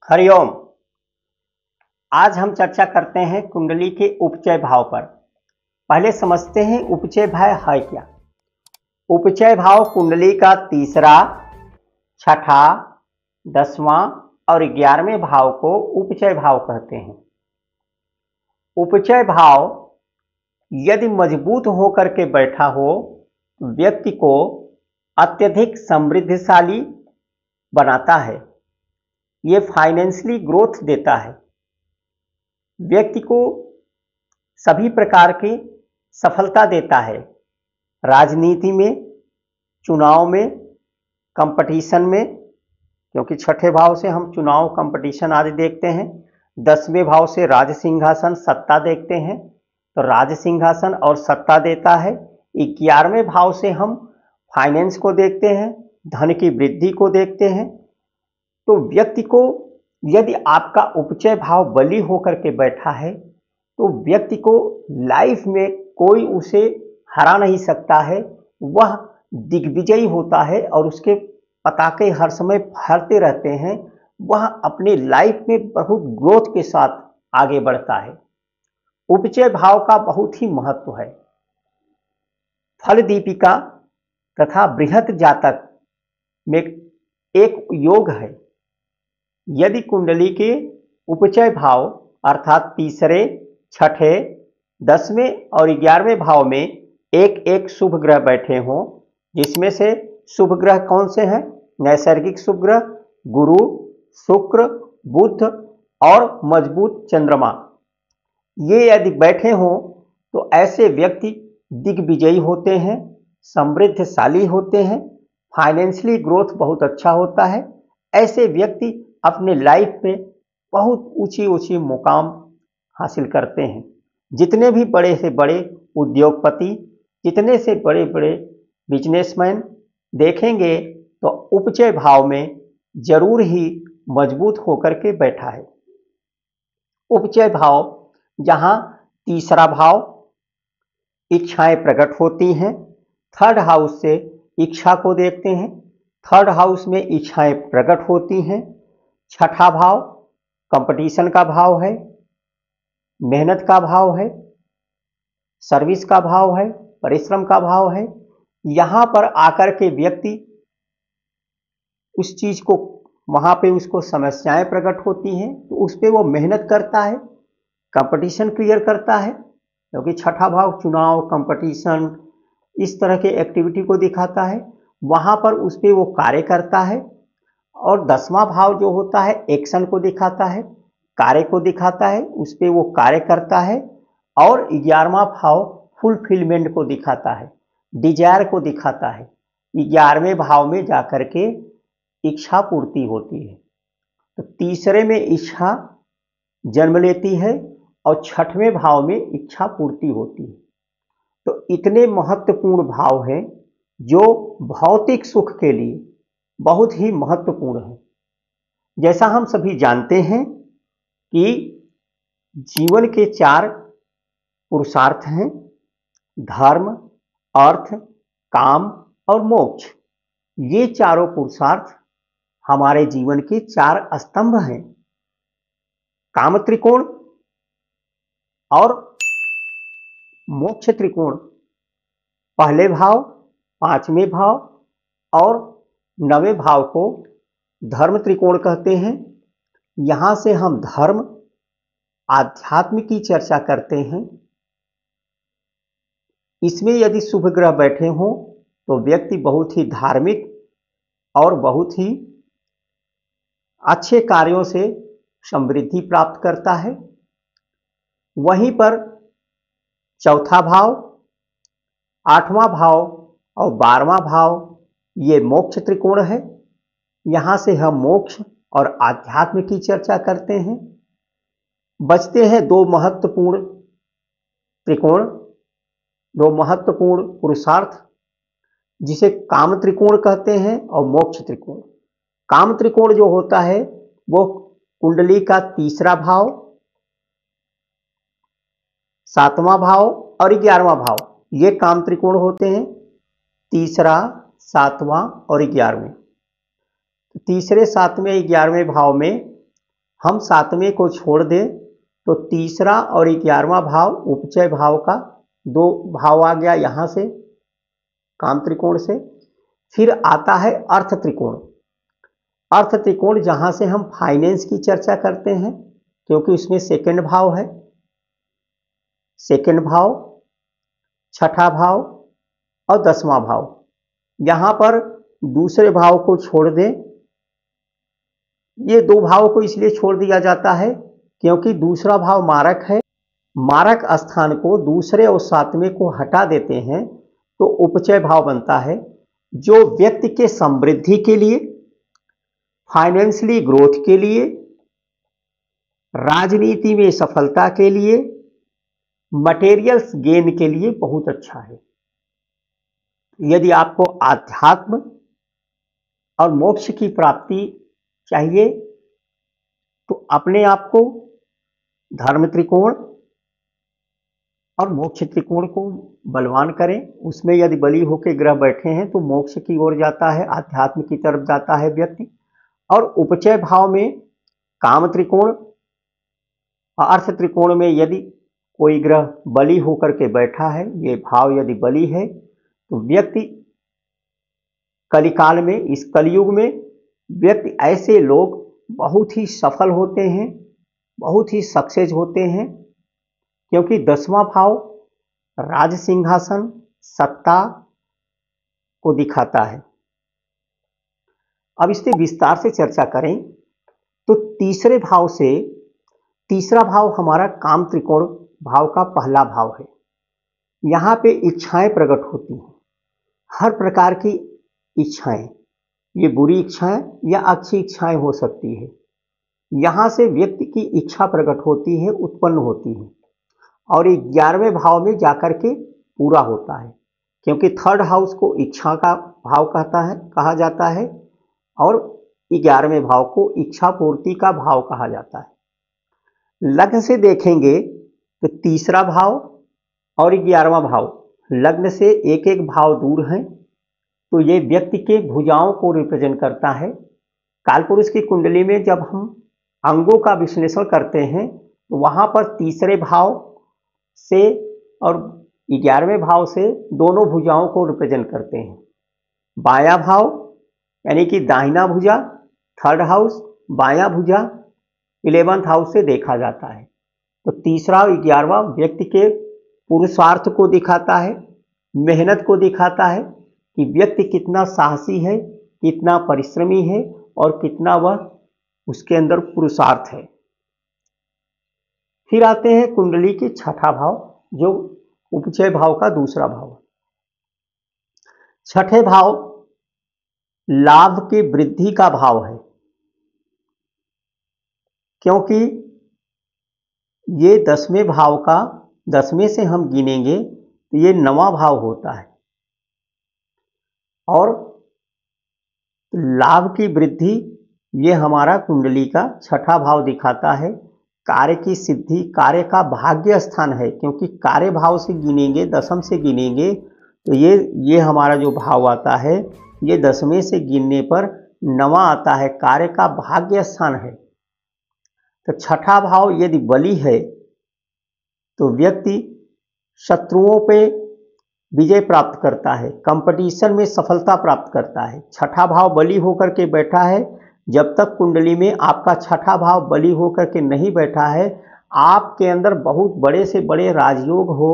हरिओम। आज हम चर्चा करते हैं कुंडली के उपचय भाव पर। पहले समझते हैं उपचय भाव है क्या। उपचय भाव कुंडली का तीसरा, छठा, 10वां और 11वें भाव को उपचय भाव कहते हैं। उपचय भाव यदि मजबूत होकर के बैठा हो तो व्यक्ति को अत्यधिक समृद्धशाली बनाता है। ये फाइनेंशियली ग्रोथ देता है, व्यक्ति को सभी प्रकार की सफलता देता है। राजनीति में, चुनाव में, कंपटीशन में, क्योंकि छठे भाव से हम चुनाव, कंपटीशन आदि देखते हैं। 10वें भाव से राज सिंहासन, सत्ता देखते हैं, तो राज सिंहासन और सत्ता देता है। 11वें भाव से हम फाइनेंस को देखते हैं, धन की वृद्धि को देखते हैं। तो व्यक्ति को यदि आपका उपचय भाव बली होकर के बैठा है तो व्यक्ति को लाइफ में कोई उसे हरा नहीं सकता है। वह दिग्विजयी होता है और उसके पताके हर समय फहरते रहते हैं। वह अपने लाइफ में बहुत ग्रोथ के साथ आगे बढ़ता है। उपचय भाव का बहुत ही महत्व है। फल दीपिका तथा बृहत जातक में एक योग है। यदि कुंडली के उपचय भाव अर्थात तीसरे, छठे, 10वें और 11वें भाव में एक एक शुभ ग्रह बैठे हों, जिसमें से शुभ ग्रह कौन से हैं? नैसर्गिक शुभ ग्रह गुरु, शुक्र, बुध और मजबूत चंद्रमा। ये यदि बैठे हों तो ऐसे व्यक्ति दिग्विजयी होते हैं, समृद्धशाली होते हैं, फाइनेंशियली ग्रोथ बहुत अच्छा होता है। ऐसे व्यक्ति अपने लाइफ में बहुत ऊंची ऊंची मुकाम हासिल करते हैं। जितने भी बड़े से बड़े उद्योगपति, जितने से बड़े बड़े बिजनेसमैन देखेंगे तो उपचय भाव में जरूर ही मजबूत होकर के बैठा है। उपचय भाव जहां तीसरा भाव इच्छाएं प्रकट होती हैं, थर्ड हाउस से इच्छा को देखते हैं, थर्ड हाउस में इच्छाएं प्रकट होती हैं। छठा भाव कंपटीशन का भाव है, मेहनत का भाव है, सर्विस का भाव है, परिश्रम का भाव है। यहां पर आकर के व्यक्ति उस चीज को, वहां पे उसको समस्याएं प्रकट होती हैं तो उस पर वो मेहनत करता है, कंपटीशन क्लियर करता है। क्योंकि छठा भाव चुनाव, कंपटीशन, इस तरह के एक्टिविटी को दिखाता है। वहां पर उस पर वो कार्य करता है। और 10वां भाव जो होता है एक्शन को दिखाता है, कार्य को दिखाता है, उस पर वो कार्य करता है। और 11वां भाव फुलफिलमेंट को दिखाता है, डिजायर को दिखाता है। 11वें भाव में जाकर के इच्छा पूर्ति होती है। तो तीसरे में इच्छा जन्म लेती है और छठवें भाव में इच्छा पूर्ति होती है। तो इतने महत्वपूर्ण भाव हैं जो भौतिक सुख के लिए बहुत ही महत्वपूर्ण है। जैसा हम सभी जानते हैं कि जीवन के 4 पुरुषार्थ हैं: धर्म, अर्थ, काम और मोक्ष। ये चारों पुरुषार्थ हमारे जीवन के 4 स्तंभ हैं। काम त्रिकोण और मोक्ष त्रिकोण पहले भाव, 5वें भाव और 9वें भाव को धर्म त्रिकोण कहते हैं। यहां से हम धर्म, आध्यात्म की चर्चा करते हैं। इसमें यदि शुभ ग्रह बैठे हों तो व्यक्ति बहुत ही धार्मिक और बहुत ही अच्छे कार्यों से समृद्धि प्राप्त करता है। वहीं पर चौथा भाव, 8वां भाव और 12वां भाव ये मोक्ष त्रिकोण है। यहां से हम मोक्ष और आध्यात्म की चर्चा करते हैं। बचते हैं 2 महत्वपूर्ण त्रिकोण, 2 महत्वपूर्ण पुरुषार्थ, जिसे काम त्रिकोण कहते हैं और मोक्ष त्रिकोण। काम त्रिकोण जो होता है वो कुंडली का तीसरा भाव, 7वां भाव और 11वां भाव, ये काम त्रिकोण होते हैं। तीसरा, 7वां और 11वें। तीसरे, 7वें, 11वें भाव में हम सातवें को छोड़ दें तो तीसरा और 11वां भाव उपचय भाव का दो भाव आ गया यहाँ से काम त्रिकोण से। फिर आता है अर्थ त्रिकोण। अर्थ त्रिकोण जहां से हम फाइनेंस की चर्चा करते हैं क्योंकि उसमें सेकंड भाव है, सेकंड भाव, छठा भाव और 10वां भाव। यहां पर दूसरे भाव को छोड़ दें। ये दो भावों को इसलिए छोड़ दिया जाता है क्योंकि दूसरा भाव मारक है। मारक स्थान को दूसरे और सातवें को हटा देते हैं तो उपचय भाव बनता है, जो व्यक्ति के समृद्धि के लिए, फाइनेंशियली ग्रोथ के लिए, राजनीति में सफलता के लिए, मटेरियल्स गेन के लिए बहुत अच्छा है। यदि आपको आध्यात्म और मोक्ष की प्राप्ति चाहिए तो अपने आप को धर्म त्रिकोण और मोक्ष त्रिकोण को बलवान करें। उसमें यदि बली होकर ग्रह बैठे हैं तो मोक्ष की ओर जाता है, आध्यात्म की तरफ जाता है व्यक्ति। और उपचय भाव में काम त्रिकोण और अर्थ त्रिकोण में यदि कोई ग्रह बली होकर के बैठा है, ये भाव यदि बली है तो व्यक्ति कलिकाल में, इस कलयुग में व्यक्ति ऐसे लोग बहुत ही सफल होते हैं, बहुत ही सक्सेस होते हैं क्योंकि 10वां भाव राज सिंहासन, सत्ता को दिखाता है। अब इससे विस्तार से चर्चा करें तो तीसरे भाव से, तीसरा भाव हमारा काम त्रिकोण भाव का पहला भाव है। यहां पे इच्छाएं प्रकट होती हैं, हर प्रकार की इच्छाएं, ये बुरी इच्छाएं या अच्छी इच्छाएं हो सकती है। यहां से व्यक्ति की इच्छा प्रकट होती है, उत्पन्न होती है और 11वें भाव में जाकर के पूरा होता है क्योंकि थर्ड हाउस को इच्छा का भाव कहा जाता है और 11वें भाव को इच्छा पूर्ति का भाव कहा जाता है। लग्न से देखेंगे तो तीसरा भाव और 11वां भाव लग्न से एक एक भाव दूर हैं, तो ये व्यक्ति के भुजाओं को रिप्रेजेंट करता है। कालपुरुष की कुंडली में जब हम अंगों का विश्लेषण करते हैं तो वहां पर तीसरे भाव से और 11वें भाव से दोनों भुजाओं को रिप्रेजेंट करते हैं। बायां भाव यानी कि दाहिना भुजा थर्ड हाउस, बायां भुजा 11th हाउस से देखा जाता है। तो तीसरा और 11वां व्यक्ति के पुरुषार्थ को दिखाता है, मेहनत को दिखाता है कि व्यक्ति कितना साहसी है, कितना परिश्रमी है और कितना वह उसके अंदर पुरुषार्थ है। फिर आते हैं कुंडली के छठा भाव जो उपचय भाव का दूसरा भाव। छठे भाव लाभ की वृद्धि का भाव है क्योंकि ये 10वें भाव का, 10वें से हम गिनेंगे तो ये 9वां भाव होता है और लाभ की वृद्धि ये हमारा कुंडली का छठा भाव दिखाता है। कार्य की सिद्धि, कार्य का भाग्य स्थान है क्योंकि कार्य भाव से गिनेंगे, 10वीं से गिनेंगे तो ये हमारा जो भाव आता है ये 10वें से गिनने पर 9वां आता है, कार्य का भाग्य स्थान है। तो छठा भाव यदि बली है तो व्यक्ति शत्रुओं पे विजय प्राप्त करता है, कंपटीशन में सफलता प्राप्त करता है। छठा भाव बली होकर के बैठा है, जब तक कुंडली में आपका छठा भाव बली होकर के नहीं बैठा है आपके अंदर बहुत बड़े से बड़े राजयोग हो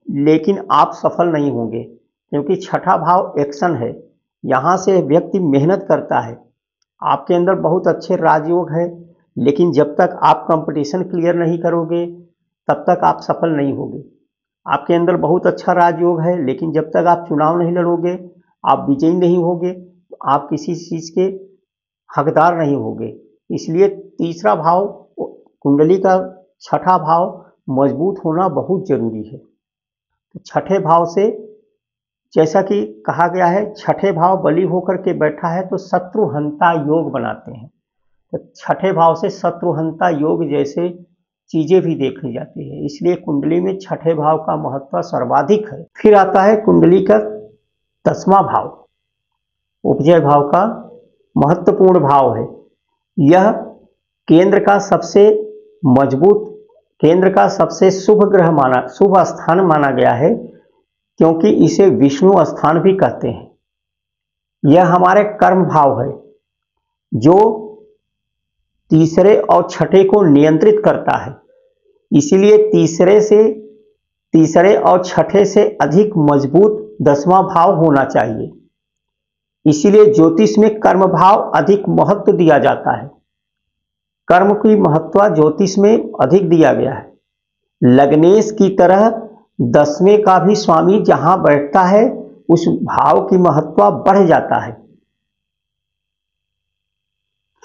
लेकिन आप सफल नहीं होंगे क्योंकि छठा भाव एक्शन है। यहाँ से व्यक्ति मेहनत करता है, आपके अंदर बहुत अच्छे राजयोग है लेकिन जब तक आप कंपटीशन क्लियर नहीं करोगे तब तक आप सफल नहीं होगे। आपके अंदर बहुत अच्छा राजयोग है लेकिन जब तक आप चुनाव नहीं लड़ोगे, आप विजयी नहीं होगे, तो आप किसी चीज़ के हकदार नहीं होंगे। इसलिए तीसरा भाव कुंडली का छठा भाव मजबूत होना बहुत जरूरी है। तो छठे भाव से जैसा कि कहा गया है छठे भाव बली होकर के बैठा है तो शत्रुहंता योग बनाते हैं। तो छठे भाव से शत्रुहंता योग जैसे चीजें भी देखी जाती है, इसलिए कुंडली में छठे भाव का महत्व सर्वाधिक है। फिर आता है कुंडली का 10वां भाव, उपजय भाव का महत्वपूर्ण भाव है। यह केंद्र का सबसे मजबूत, केंद्र का सबसे शुभ ग्रह माना, शुभ स्थान माना गया है, क्योंकि इसे विष्णु स्थान भी कहते हैं। यह हमारे कर्म भाव है जो तीसरे और छठे को नियंत्रित करता है। इसीलिए तीसरे और छठे से अधिक मजबूत 10वां भाव होना चाहिए। इसीलिए ज्योतिष में कर्म भाव अधिक महत्व दिया जाता है। कर्म की महत्व ज्योतिष में अधिक दिया गया है। लग्नेश की तरह 10वें का भी स्वामी जहां बैठता है उस भाव की महत्व बढ़ जाता है।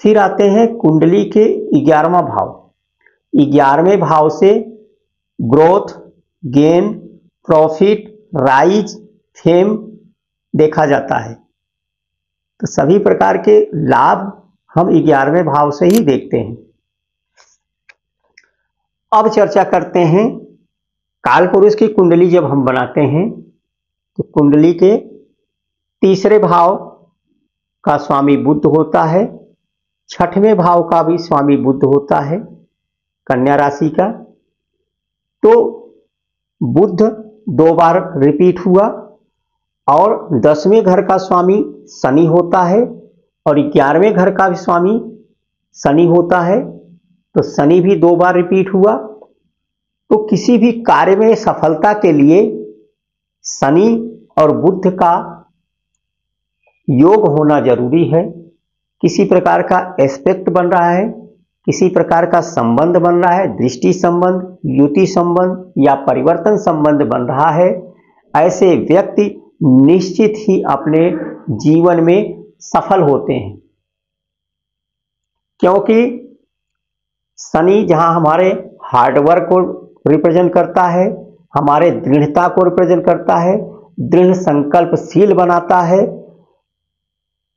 फिर आते हैं कुंडली के 11वां भाव। 11वें भाव से growth, gain, profit, rise, fame देखा जाता है। तो सभी प्रकार के लाभ हम 11वें भाव से ही देखते हैं। अब चर्चा करते हैं काल पुरुष की कुंडली। जब हम बनाते हैं तो कुंडली के तीसरे भाव का स्वामी बुध होता है, छठवें भाव का भी स्वामी बुध होता है कन्या राशि का। तो बुध 2 बार रिपीट हुआ और 10वें घर का स्वामी शनि होता है और 11वें घर का भी स्वामी शनि होता है। तो शनि भी 2 बार रिपीट हुआ। तो किसी भी कार्य में सफलता के लिए शनि और बुध का योग होना जरूरी है। किसी प्रकार का एस्पेक्ट बन रहा है, किसी प्रकार का संबंध बन रहा है, दृष्टि संबंध, युति संबंध या परिवर्तन संबंध बन रहा है, ऐसे व्यक्ति निश्चित ही अपने जीवन में सफल होते हैं। क्योंकि शनि जहां हमारे हार्डवर्क को रिप्रेजेंट करता है, हमारे दृढ़ता को रिप्रेजेंट करता है, दृढ़ संकल्पशील बनाता है,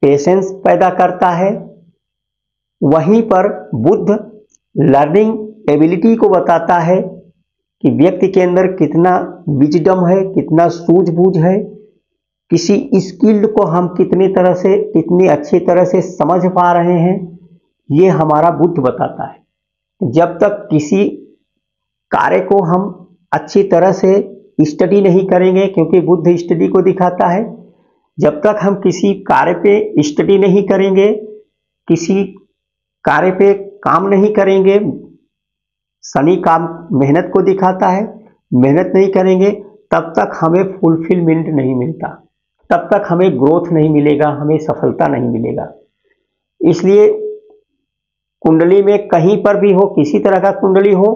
पेशेंस पैदा करता है, वहीं पर बुध लर्निंग एबिलिटी को बताता है कि व्यक्ति के अंदर कितना विजडम है, कितना सूझबूझ है, किसी स्किल को हम कितनी अच्छी तरह से समझ पा रहे हैं, ये हमारा बुध बताता है। जब तक किसी कार्य को हम अच्छी तरह से स्टडी नहीं करेंगे, क्योंकि बुध स्टडी को दिखाता है, जब तक हम किसी कार्य पे स्टडी नहीं करेंगे, किसी कार्य पे काम नहीं करेंगे, शनि काम मेहनत को दिखाता है, मेहनत नहीं करेंगे तब तक हमें फुलफिलमेंट नहीं मिलता, तब तक हमें ग्रोथ नहीं मिलेगा, हमें सफलता नहीं मिलेगा। इसलिए कुंडली में कहीं पर भी हो, किसी तरह का कुंडली हो,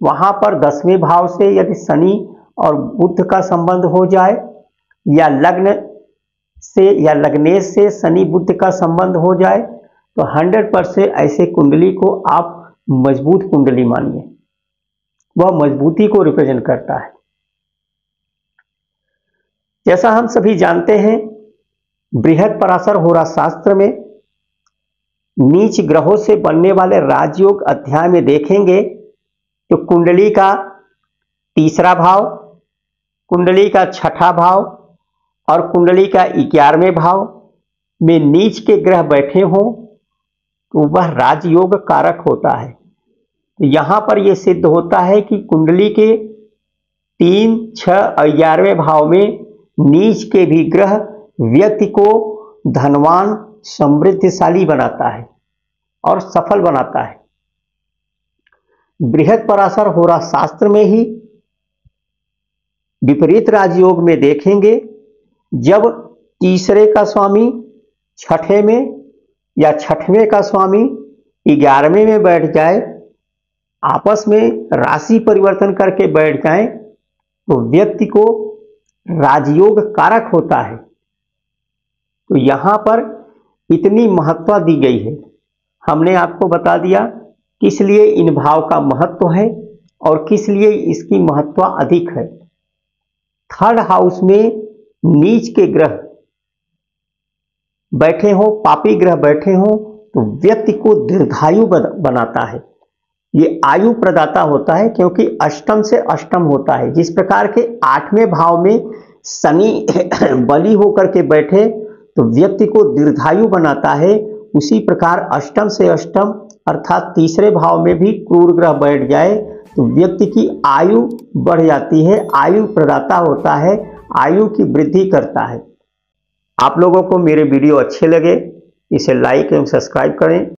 वहां पर 10वें भाव से यदि शनि और बुध का संबंध हो जाए या लग्न से या लग्नेश से शनि बुध का संबंध हो जाए तो 100% ऐसे कुंडली को आप मजबूत कुंडली मानिए। वह मजबूती को रिप्रेजेंट करता है। जैसा हम सभी जानते हैं, बृहद पराशर होरा शास्त्र में नीच ग्रहों से बनने वाले राजयोग अध्याय में देखेंगे तो कुंडली का 3रा भाव, कुंडली का 6ठा भाव और कुंडली का 11वें भाव में नीच के ग्रह बैठे हों तो वह राजयोग कारक होता है। तो यहां पर यह सिद्ध होता है कि कुंडली के 3, 6 और 11वें भाव में नीच के भी ग्रह व्यक्ति को धनवान, समृद्धशाली बनाता है और सफल बनाता है। बृहद पराशर होरा शास्त्र में ही विपरीत राजयोग में देखेंगे, जब तीसरे का स्वामी छठे में या छठवें का स्वामी 11वें में बैठ जाए, आपस में राशि परिवर्तन करके बैठ जाए तो व्यक्ति को राजयोग कारक होता है। तो यहां पर इतनी महत्व दी गई है। हमने आपको बता दिया किस लिए इन भाव का महत्व है और किस लिए इसकी महत्व अधिक है। 3rd हाउस में नीच के ग्रह बैठे हो, पापी ग्रह बैठे हो तो व्यक्ति को दीर्घायु बनाता है। ये आयु प्रदाता होता है, क्योंकि अष्टम से अष्टम होता है। जिस प्रकार के 8वें भाव में शनि बली होकर के बैठे तो व्यक्ति को दीर्घायु बनाता है, उसी प्रकार अष्टम से अष्टम अर्थात तीसरे भाव में भी क्रूर ग्रह बैठ जाए तो व्यक्ति की आयु बढ़ जाती है, आयु प्रदाता होता है, आयु की वृद्धि करता है। आप लोगों को मेरे वीडियो अच्छे लगे इसे लाइक एवं सब्सक्राइब करें।